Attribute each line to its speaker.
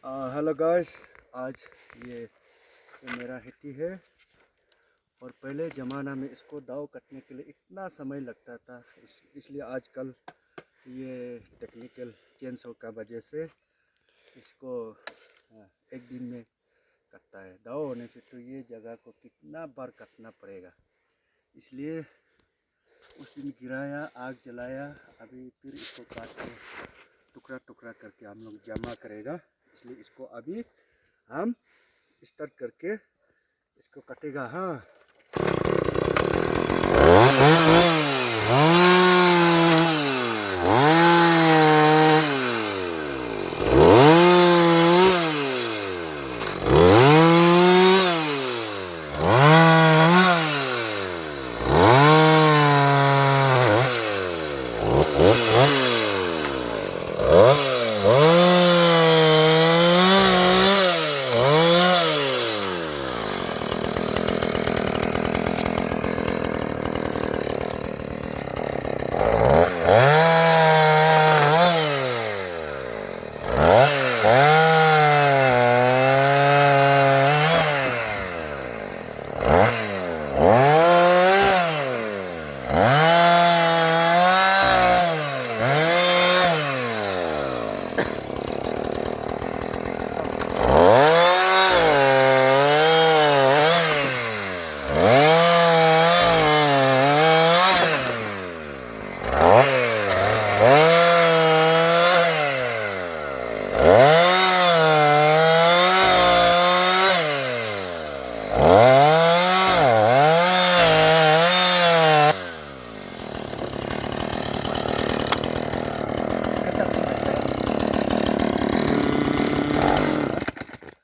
Speaker 1: Hello guys. आज ये मेरा हिती है। और पहले ज़माना में इसको दाव कटने के लिए इतना समय लगता था। इसलिए आजकल ये टेक्निकल चेंज का वजह से इसको एक दिन में कटता है। दाव होने से तो ये जगह को कितना बार कटना पड़ेगा। इसलिए उस दिन गिराया, आग जलाया, अभी फिर इसको काट के टुकड़ा टुकड़ा करके हम लोग जमा करेगा। इसलिए इसको अभी हम स्टार्ट करके इसको कटेगा। हाँ,